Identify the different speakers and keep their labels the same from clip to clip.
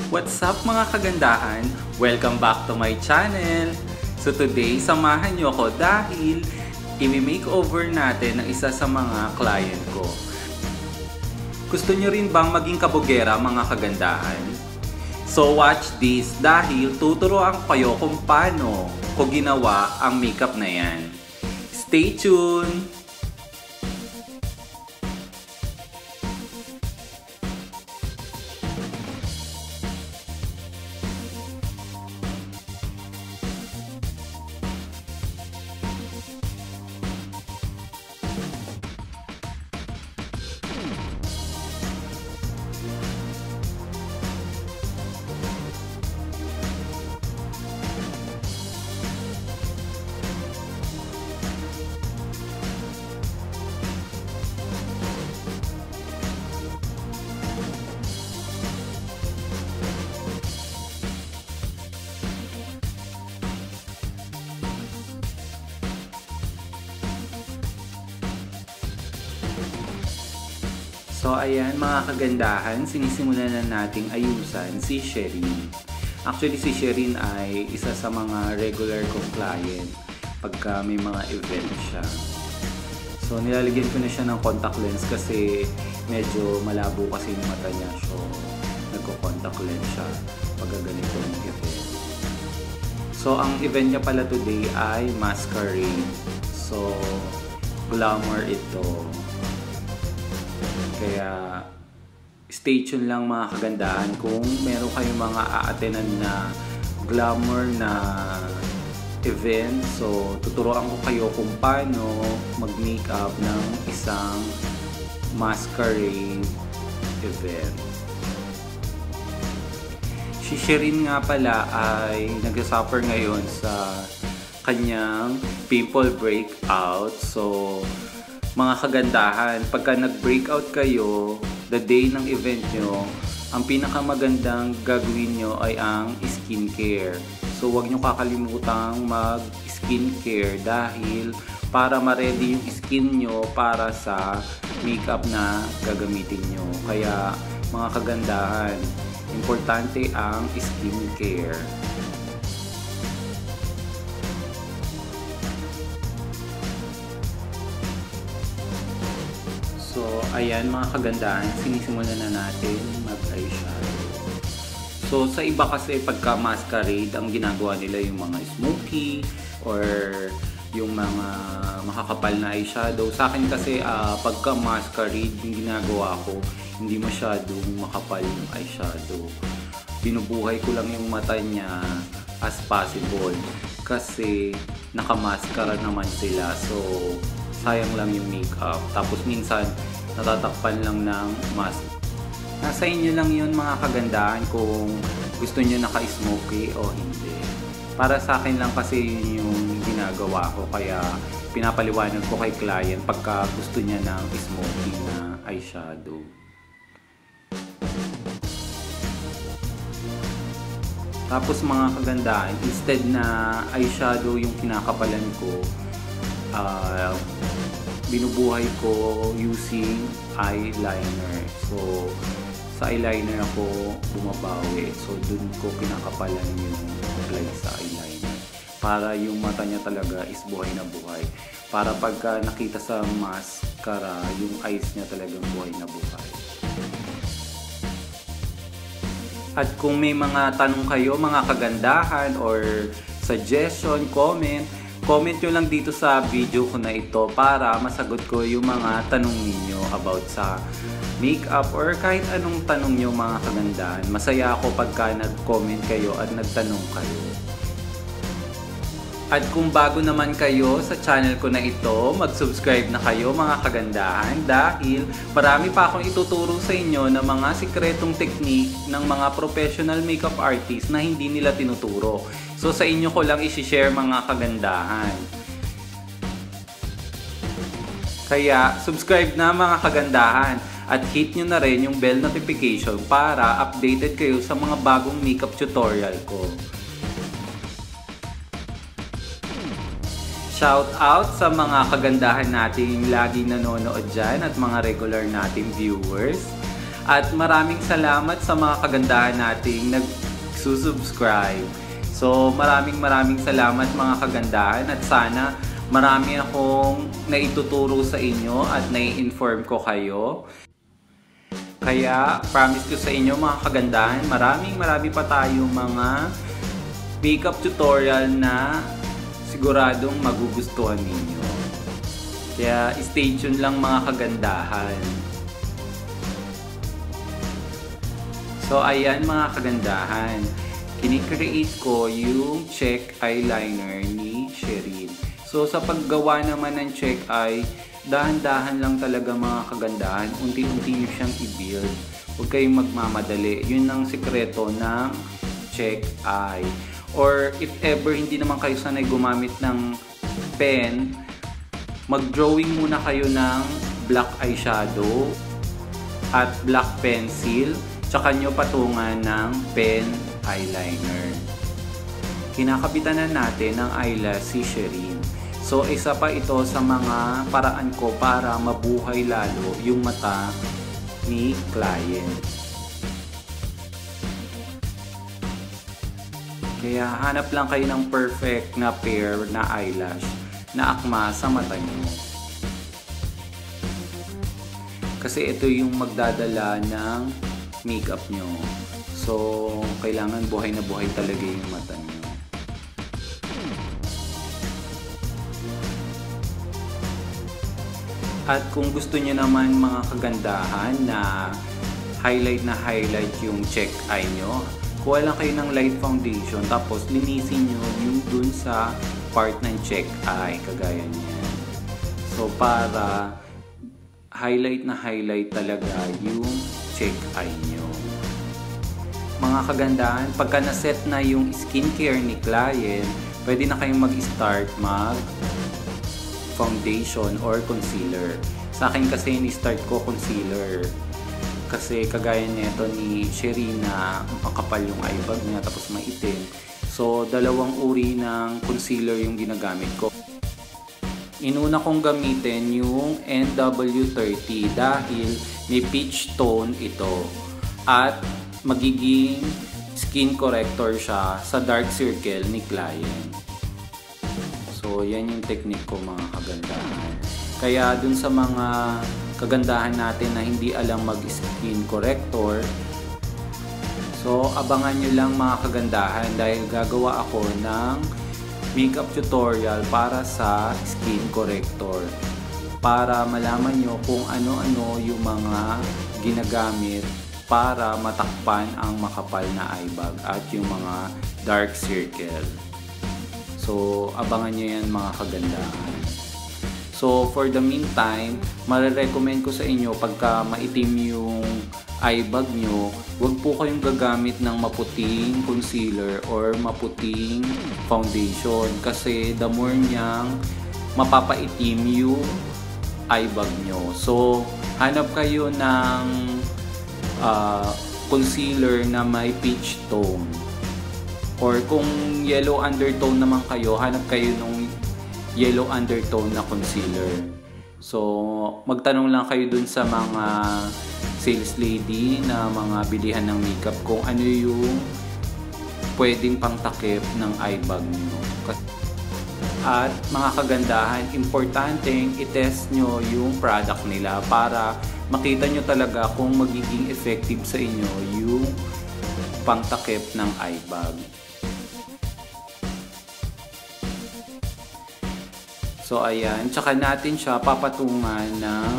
Speaker 1: What's up mga kagandahan? Welcome back to my channel! So today, samahan nyo ako dahil i-makeover natin ang isa sa mga client ko. Gusto nyo rin bang maging kabugera mga kagandahan? So watch this dahil tuturuan ko kayo kung paano ko ginawa ang makeup na yan. Stay tuned! So ayan mga kagandahan, sinisimulan na nating ayusan si Sherin. Actually si Sherin ay isa sa mga regular kong client pagka may mga event siya. So nilalagyan ko na siya ng contact lens kasi medyo malabo kasi yung mata niya. So nagko-contact lens siya pag ganitong event. So ang event niya pala today ay masquerade. So glamour ito. Kaya stay tuned lang mga kagandahan kung meron kayong mga a-attenan na glamour na event. So tuturuan ko kayo kung paano mag-makeup ng isang masquerade event. Si Sherin nga pala ay nag-suffer ngayon sa kanyang pimple breakout. So mga kagandahan, pagka nag-breakout kayo, the day ng event nyo, ang pinakamagandang gagawin nyo ay ang skincare. So huwag nyo kakalimutang mag-skincare dahil para ma-ready yung skin nyo para sa makeup na gagamitin nyo. Kaya mga kagandahan, importante ang skincare. So, ayan mga kagandahan, sinisimulan na natin mag-eyeshadow. So, sa iba kasi pagka masquerade, ang ginagawa nila yung mga smoky or yung mga makakapal na eyeshadow. Sa akin kasi pagka masquerade, yung ginagawa ko, hindi masyadong makapal yung eyeshadow. Binubuhay ko lang yung mata niya as possible kasi nakamaskara naman sila. So, sayang lang yung makeup. Tapos minsan natatakpan lang ng mask. Nasa inyo lang yun mga kagandahan kung gusto nyo naka-smoky o hindi. Para sa akin lang kasi yun yung ginagawa ko. Kaya pinapaliwanag ko kay client pagka gusto niya ng smoky na eyeshadow. Tapos mga kagandahan, instead na eyeshadow yung kinakapalan ko, binubuhay ko using eyeliner. So sa eyeliner ako bumabawi. So dun ko kinakapalan yung apply sa eyeliner para yung mata niya talaga is buhay na buhay. Para pagka nakita sa mascara, yung eyes niya talagang buhay na buhay. At kung may mga tanong kayo mga kagandahan or suggestion, comment nyo lang dito sa video ko na ito para masagot ko yung mga tanong ninyo about sa makeup or kahit anong tanong nyo mga kagandahan. Masaya ako pagka nag-comment kayo at nagtanong kayo. At kung bago naman kayo sa channel ko na ito, mag-subscribe na kayo mga kagandahan dahil marami pa akong ituturo sa inyo ng mga sikretong technique ng mga professional makeup artist na hindi nila tinuturo. So sa inyo ko lang i-share mga kagandahan. Kaya subscribe na mga kagandahan at hit nyo na rin yung bell notification para updated kayo sa mga bagong makeup tutorial ko. Shout out sa mga kagandahan nating laging nanonood dyan at mga regular nating viewers. At maraming salamat sa mga kagandahan nating nagsusubscribe. So maraming salamat mga kagandahan at sana marami akong naituturo sa inyo at nai-inform ko kayo. Kaya promise ko sa inyo mga kagandahan, marami pa tayong mga makeup tutorial na siguradong magugustuhan ninyo. Kaya stay tuned lang mga kagandahan. So ayan mga kagandahan, kinikreate ko yung cheek eyeliner ni Sherin. So sa paggawa naman ng cheek eye, dahan-dahan lang talaga mga kagandahan, unti-unti nyo siyang i-build. Huwag kayong magmamadali, yun ang sikreto ng cheek eye. Or if ever hindi naman kayo sanay gumamit ng pen, mag-drawing muna kayo ng black eyeshadow at black pencil, tsaka nyo patungan ng pen eyeliner. Kinakapitan na natin ng eyelash si Sherin. So isa pa ito sa mga paraan ko para mabuhay lalo yung mata ni client. Kaya hanap lang kayo ng perfect na pair na eyelash na akma sa mata nyo. Kasi ito yung magdadala ng makeup nyo. So, kailangan buhay na buhay talaga yung mata nyo. At kung gusto nyo naman mga kagandahan na highlight yung cheek eye nyo, kuha lang kayo ng light foundation tapos linisin nyo yung dun sa part ng cheek eye, kagaya niyan. So, para highlight talaga yung cheek eye nyo. Mga kagandahan, pagka na-set na yung skincare ni client, pwede na kayong mag-start foundation or concealer. Sa akin kasi ni-start ko concealer. Kasi kagaya nito ni Sherin na makapal yung eyebag niya tapos maitim. So, dalawang uri ng concealer yung ginagamit ko. Inuna kong gamitin yung NW30 dahil may peach tone ito. At magiging skin corrector siya sa dark circle ni client. So, yan yung technique ko mga kagandahan. Kaya dun sa mga kagandahan natin na hindi alam mag-skin corrector, so abangan nyo lang mga kagandahan dahil gagawa ako ng makeup tutorial para sa skin corrector. Para malaman nyo kung ano-ano yung mga ginagamit para matakpan ang makapal na eyebag at yung mga dark circle. So, abangan nyo yan mga kagandahan. So, for the meantime, marirecommend ko sa inyo pagka maitim yung eyebag nyo, huwag po kayong gagamit ng maputing concealer or maputing foundation kasi the more niyang mapapaitim yung eyebag nyo. So, hanap kayo ng concealer na may peach tone. Or kung yellow undertone naman kayo, hanap kayo ng yellow undertone na concealer. So, magtanong lang kayo dun sa mga sales lady na mga bilihan ng makeup kung ano yung pwedeng pangtakip ng eyebag nyo. At mga kagandahan, importanteng itest nyo yung product nila para makita nyo talaga kung magiging effective sa inyo yung pangtakip ng eyebag. So ayan, tsaka natin siya papatungan ng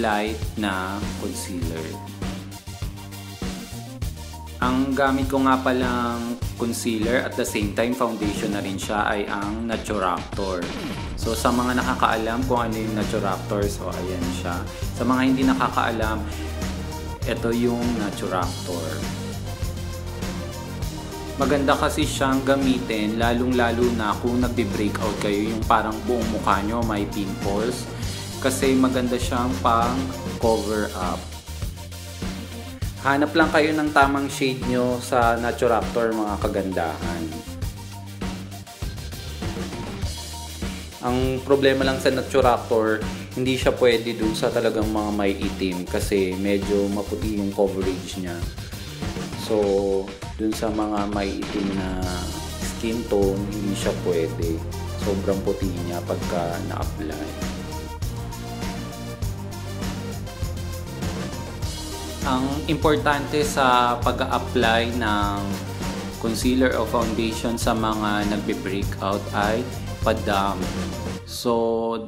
Speaker 1: light na concealer. Ang gamit ko nga palang concealer at the same time foundation na rin siya ay ang Naturaptor. So sa mga nakakaalam kung ano yung Naturaptor, so ayan siya. Sa mga hindi nakakaalam, ito yung Naturaptor. Maganda kasi siyang gamitin lalong-lalo na kung nagbe-breakout kayo, yung parang buong mukha nyo may pimples. Kasi maganda siyang pang cover up. Hanap lang kayo ng tamang shade nyo sa Naturaptor mga kagandahan. Ang problema lang sa Naturator, hindi siya pwede dun sa talagang mga may itim kasi medyo maputi yung coverage niya. So, dun sa mga may itim na skin tone, hindi siya pwede. Sobrang puti niya pagka na-apply. Ang importante sa pag-apply ng concealer o foundation sa mga nagbe-breakout ay pa-damp. So,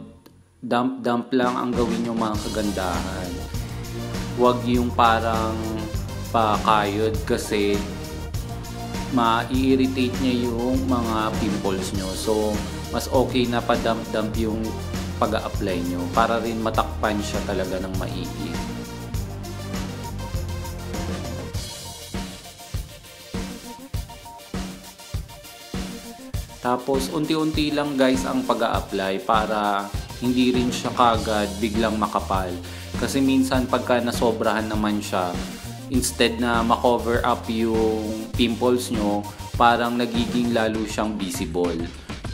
Speaker 1: damp lang ang gawin yung mga kagandahan. Huwag yung parang pakayod kasi ma-irritate niya yung mga pimples nyo. So, mas okay na pa-damp yung pag-a-apply nyo para rin matakpan siya talaga ng maigi. Tapos unti-unti lang guys ang pag-a-apply para hindi rin siya kagad biglang makapal. Kasi minsan pagka nasobrahan naman siya, instead na ma-cover up yung pimples nyo, parang nagiging lalo siyang visible.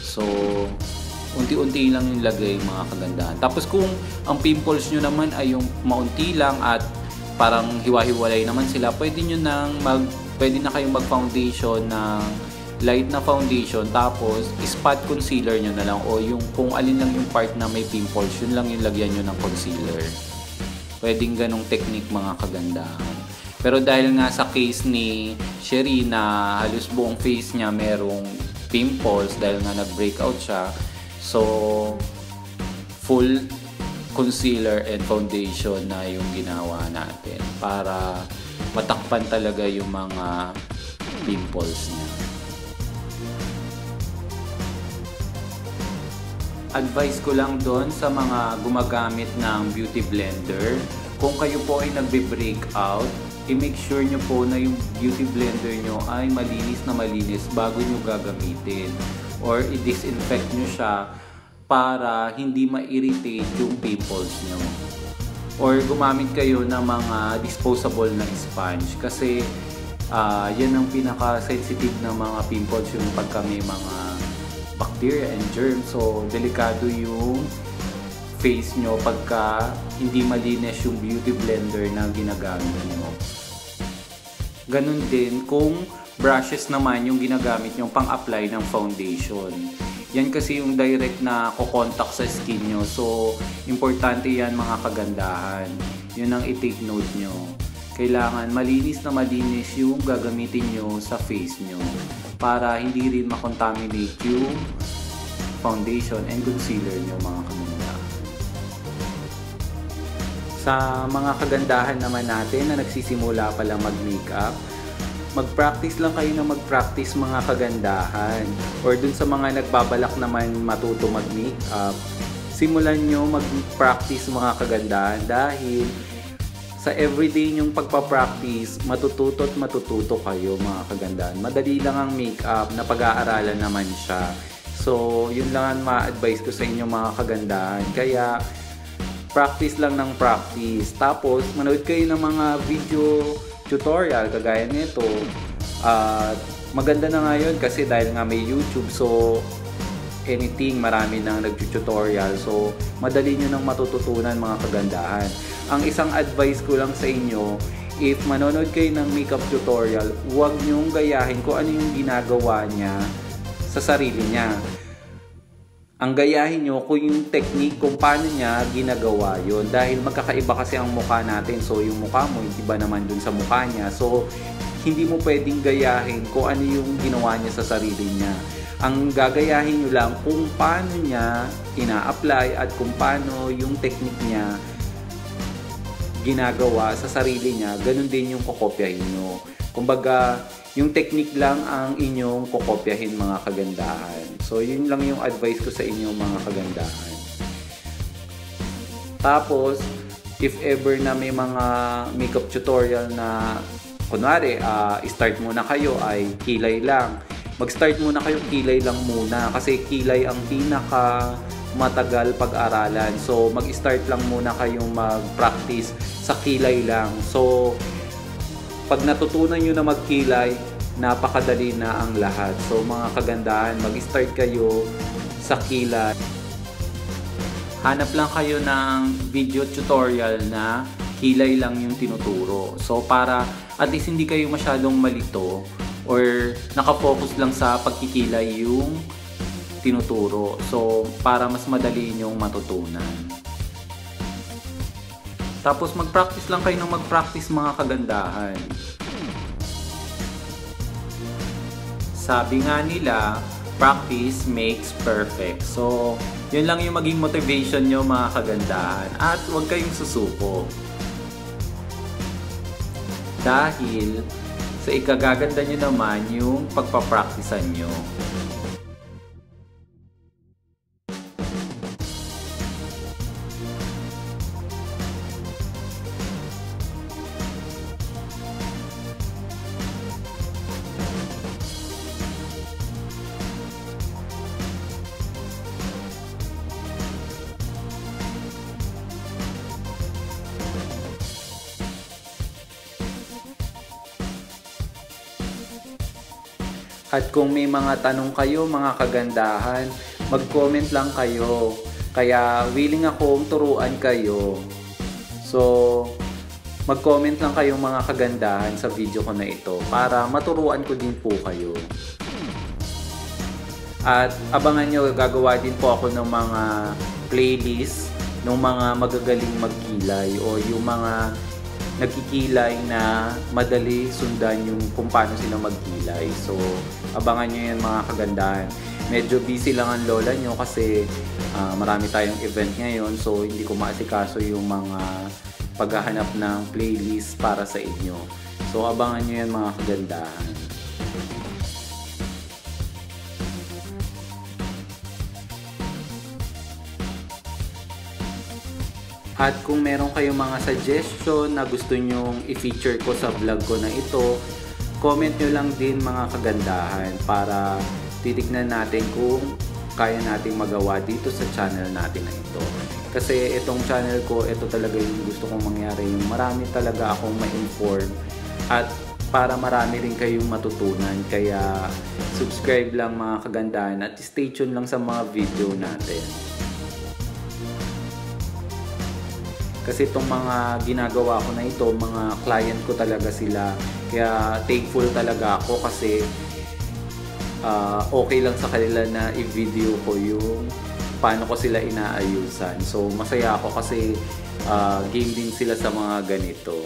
Speaker 1: So, unti-unti lang yung lagay mga kagandahan. Tapos kung ang pimples nyo naman ay yung maunti lang at parang hiwa-hiwalay naman sila, pwede na kayong mag-foundation ng light na foundation tapos spot concealer nyo na lang o yung kung alin lang yung part na may pimples, yun lang yung lagyan nyo ng concealer. Pwedeng ganong technique mga kagandahan. Pero dahil nga sa case ni Sherry na halos buong face niya merong pimples dahil nga nag-breakout siya, so full concealer and foundation na yung ginawa natin para matakpan talaga yung mga pimples niya. Advice ko lang doon sa mga gumagamit ng beauty blender, kung kayo po ay nagbe-breakout, i-make sure nyo po na yung beauty blender nyo ay malinis na malinis bago nyo gagamitin. Or i-disinfect nyo siya para hindi ma-irritate yung pimples nyo. Or gumamit kayo ng mga disposable na sponge kasi yan ang pinaka-sensitive na mga pimples yung pagka may mga bacteria and germs. So, delikado yung face nyo pagka hindi malinis yung beauty blender na ginagamit nyo. Ganun din kung brushes naman yung ginagamit nyo pang-apply ng foundation. Yan kasi yung direct na kukontak sa skin nyo. So, importante yan mga kagandahan. Yun ang i-take note nyo. Kailangan malinis na malinis yung gagamitin nyo sa face nyo para hindi rin makontaminate yung foundation and concealer nyo mga kagandahan. Sa mga kagandahan naman natin na nagsisimula pa lang mag-makeup, mag-practice lang kayo na mag-practice mga kagandahan. Or dun sa mga nagbabalak naman matuto mag-makeup, simulan nyo mag-practice mga kagandahan dahil sa everyday nyong pagpa-practice, matututo kayo mga kagandahan. Madali lang ang makeup na pag-aaralan naman siya. So, yun lang ang ma-advise ko sa inyo mga kagandahan. Kaya, practice lang ng practice. Tapos, manood kayo ng mga video tutorial kagaya nito. Maganda na nga yun kasi dahil nga may YouTube. So, anything, marami nang nag-tutorial. So, madali nyo nang matututunan mga kagandahan. Ang isang advice ko lang sa inyo, if manonood kayo ng makeup tutorial, huwag nyong gayahin kung ano yung ginagawa niya sa sarili niya. Ang gayahin nyo kung yung technique, kung paano niya ginagawa yon. Dahil magkakaiba kasi ang mukha natin. So, yung mukha mo, iba naman dun sa mukha niya. So, hindi mo pwedeng gayahin kung ano yung ginawa niya sa sarili niya. Ang gagayahin nyo lang kung paano niya ina-apply at kung paano yung technique niya ginagawa sa sarili niya, ganun din yung kokopyahin nyo. Kumbaga, yung technique lang ang inyong kokopyahin mga kagandahan. So, yun lang yung advice ko sa inyo mga kagandahan. Tapos, if ever na may mga makeup tutorial na, kunwari, start muna kayo ay kilay lang. Mag-start muna kayo kilay lang muna kasi kilay ang pinaka matagal pag-aralan. So, mag-start lang muna kayong mag-practice sa kilay lang. So, pag natutunan nyo na magkilay, napakadali na ang lahat. So, mga kagandahan, mag-start kayo sa kilay. hanap lang kayo ng video tutorial na kilay lang yung tinuturo. So para at least hindi kayo masyadong malito or nakafocus lang sa pagkikilay yung tinuturo. So para mas madali nyong matutunan. Tapos mag-practice lang kayo ng mag-practice mga kagandahan. Sabi nga nila, practice makes perfect. So, yun lang yung maging motivation nyo mga kagandahan. At huwag kayong susuko. Dahil sa ikagaganda nyo naman yung pagpapracticean nyo. At kung may mga tanong kayo mga kagandahan, mag-comment lang kayo. Kaya willing akong turuan kayo. So, mag-comment lang kayo mga kagandahan sa video ko na ito para maturuan ko din po kayo. At abangan nyo, gagawa din po ako ng mga playlist ng mga magagaling magkilay o yung mga nagkikilay na madali sundan yung kung paano sila magkilay. So, abangan nyo yan mga kagandahan. Medyo busy lang ang lola nyo kasi marami tayong event ngayon. So, hindi ko maasikaso yung mga paghahanap ng playlist para sa inyo. So, abangan nyo yan mga kagandahan. At kung meron kayong mga suggestion na gusto nyong i-feature ko sa vlog ko na ito, comment nyo lang din mga kagandahan para titignan natin kung kaya nating magawa dito sa channel natin na ito. Kasi itong channel ko, ito talaga yung gusto kong mangyari. Yung marami talaga akong ma-inform at para marami rin kayong matutunan. Kaya subscribe lang mga kagandahan at stay tuned lang sa mga video natin. Kasi itong mga ginagawa ko na ito, mga client ko talaga sila. Kaya thankful talaga ako kasi okay lang sa kanila na i-video ko yung paano ko sila inaayusan. So masaya ako kasi game din sila sa mga ganito.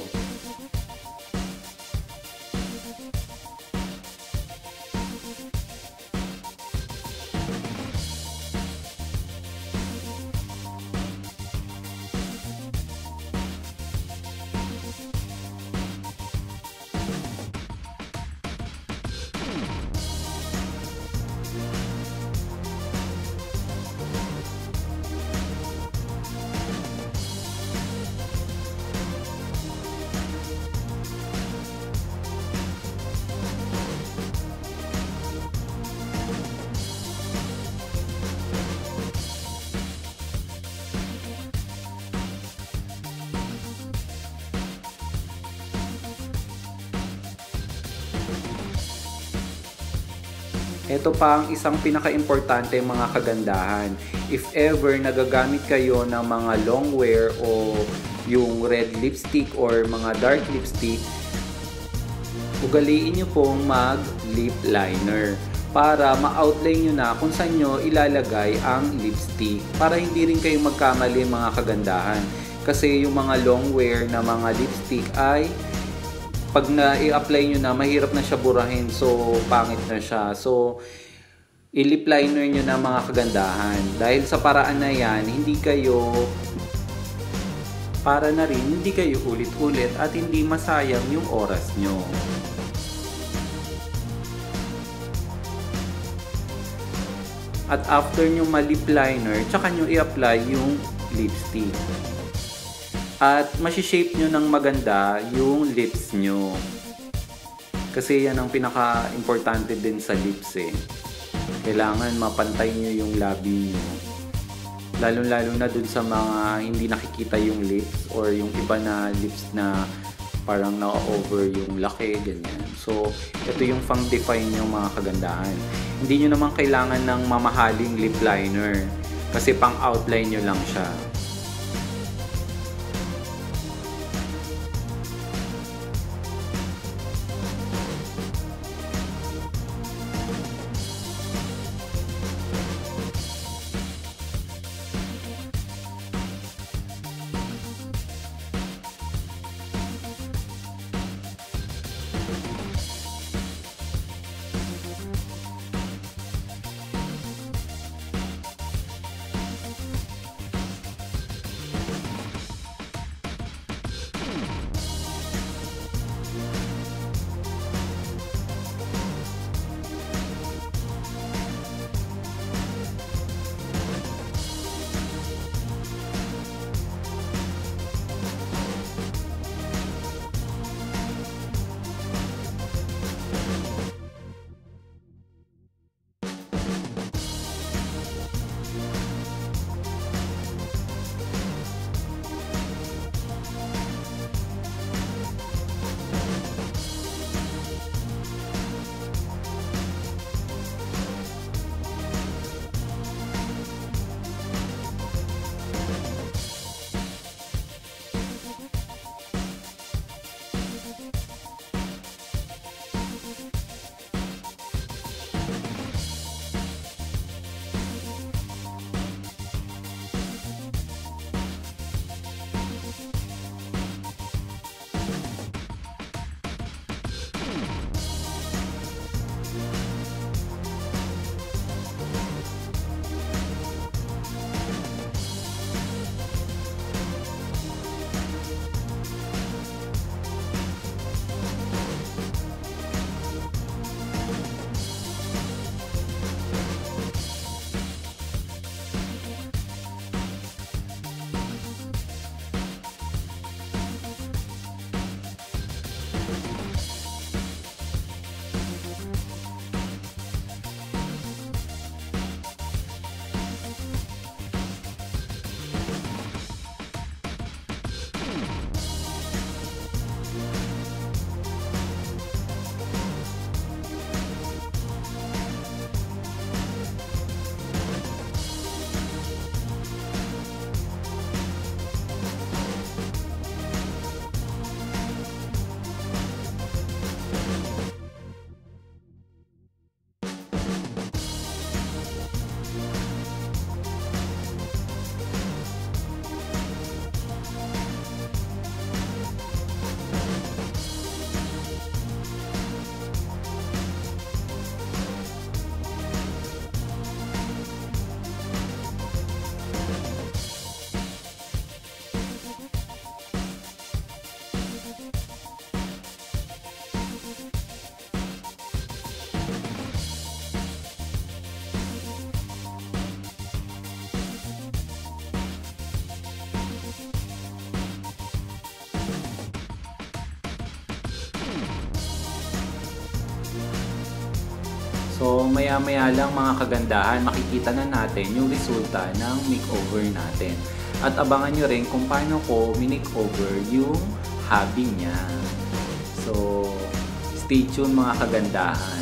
Speaker 1: Ito pa ang isang pinaka-importante mga kagandahan. If ever nagagamit kayo ng mga long wear o yung red lipstick or mga dark lipstick, ugaliin nyo pong mag-lip liner para ma-outline nyo na kung saan nyo ilalagay ang lipstick para hindi rin kayo magkamali mga kagandahan. Kasi yung mga long wear na mga lipstick ay pag na-i-apply nyo na, mahirap na siya burahin. So, pangit na siya. So, i-lip liner nyo na mga kagandahan. Dahil sa paraan na yan, hindi kayo para na rin, hindi kayo ulit-ulit at hindi masayang yung oras nyo. At after nyo ma-lip liner, tsaka nyo i-apply yung lipstick. At masishape nyo ng maganda yung lips nyo. Kasi yan ang pinaka-importante din sa lips eh. Kailangan mapantay nyo yung labi nyo. Lalo-lalo na dun sa mga hindi nakikita yung lips or yung iba na lips na parang na-over yung laki, ganyan. So, ito yung pang-define yung mga kagandahan. Hindi nyo naman kailangan ng mamahaling lip liner. Kasi pang outline nyo lang siya. So maya-maya lang mga kagandahan, makikita na natin yung resulta ng makeover natin. At abangan nyo rin kung paano ko minake-over yung hobby niya. So stay tuned mga kagandahan.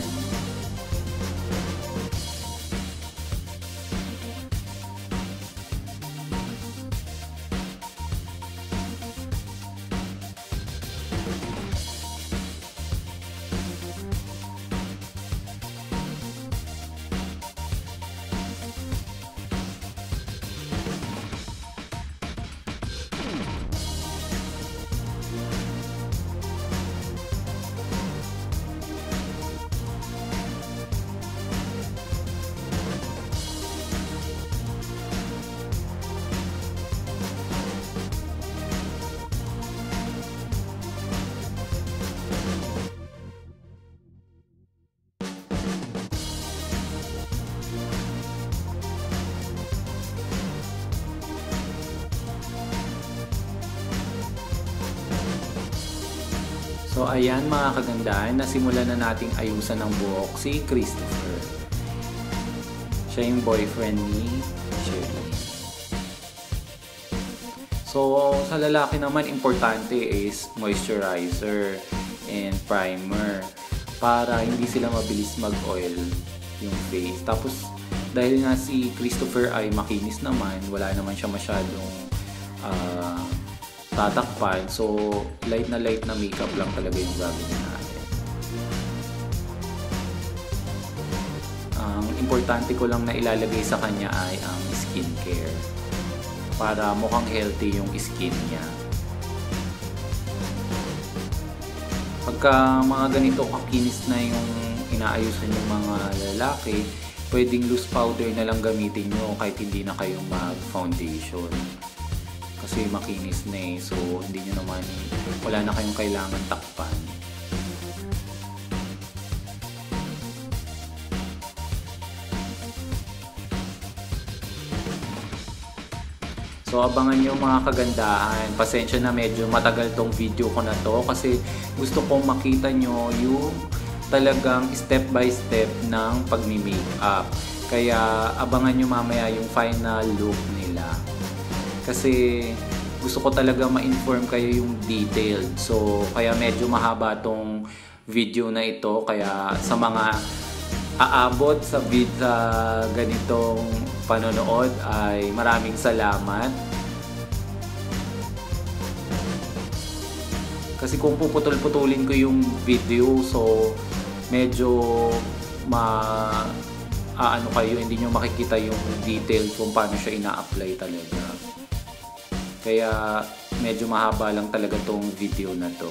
Speaker 1: So ayan mga kagandahan, nasimulan na nating ayusan ng buhok si Christopher. Siya yung boyfriend ni Sherry. So sa lalaki naman, importante is moisturizer and primer para hindi sila mabilis mag-oil yung face. Tapos Dahil nga si Christopher ay makinis naman, wala naman siya masyadong tatakpan. So, light na makeup lang talaga yung gagawin natin. Ang importante ko lang na ilalagay sa kanya ay ang skincare para mukhang healthy yung skin niya. Pagka mga ganito kakinis na yung inaayusan yung mga lalaki, pwedeng loose powder na lang gamitin nyo kahit hindi na kayo mag-foundation. Kasi makinis na eh. So, hindi nyo naman, wala na kayong kailangan takpan. So, abangan nyo mga kagandahan. Pasensya na medyo matagal tong video ko na to kasi gusto kong makita nyo yung talagang step by step ng pagmi-makeup. Kaya abangan nyo mamaya yung final look nila. Kasi gusto ko talaga ma-inform kayo yung detailed. So, kaya medyo mahaba tong video na ito. Kaya sa mga aabot sa ganitong panonood ay maraming salamat. Kasi kung puputol-putulin ko yung video, so medyo ano kayo, hindi nyo makikita yung detail kung paano siya ina-apply talaga. Kaya medyo mahaba lang talaga tong video na to.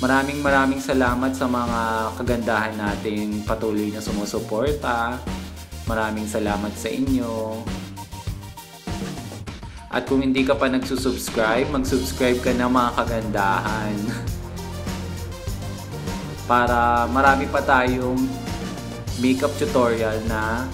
Speaker 1: Maraming salamat sa mga kagandahan natin patuloy na sumusuporta. Maraming salamat sa inyo. At kung hindi ka pa nagsusubscribe, mag-subscribe ka na mga kagandahan. Para marami pa tayong makeup tutorial na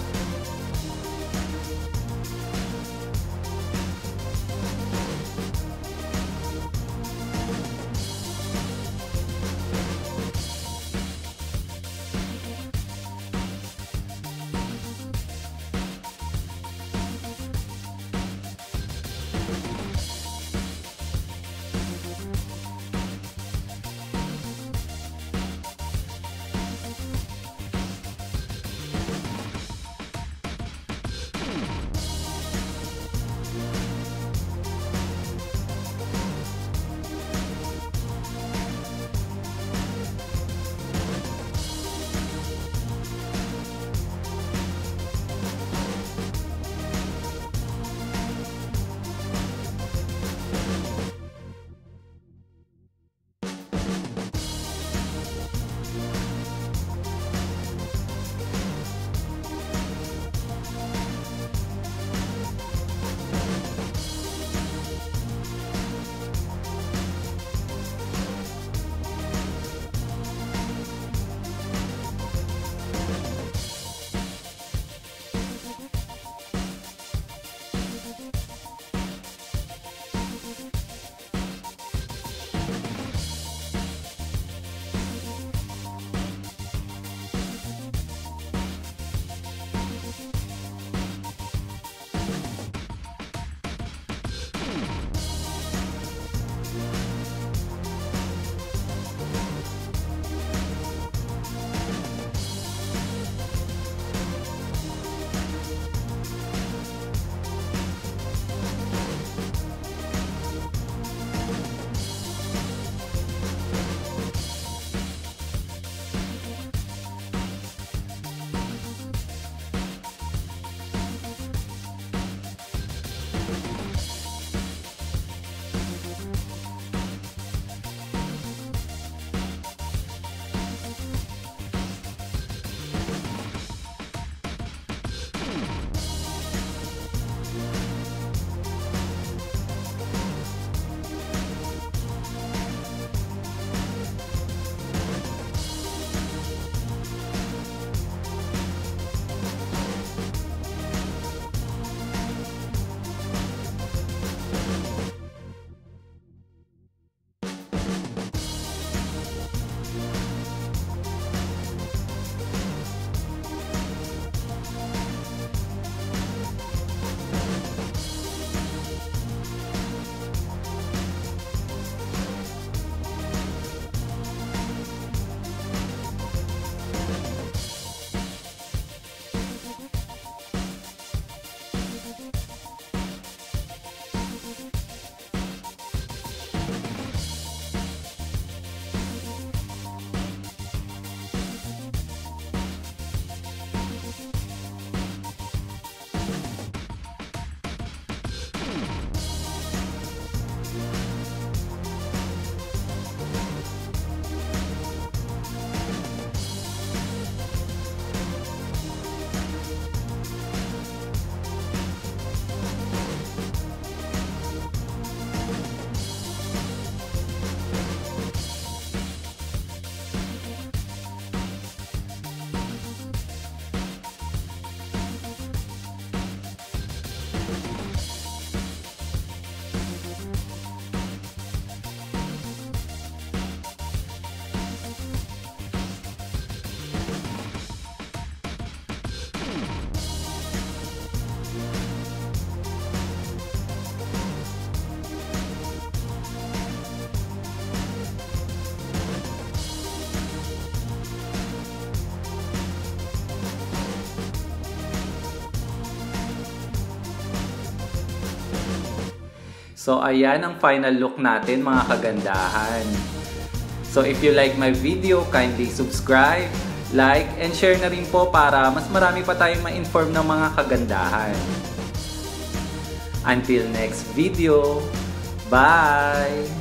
Speaker 1: So ayan ang final look natin mga kagandahan. So if you like my video, kindly subscribe, like, and share na rin po para mas marami pa tayong ma-inform ng mga kagandahan. Until next video, bye!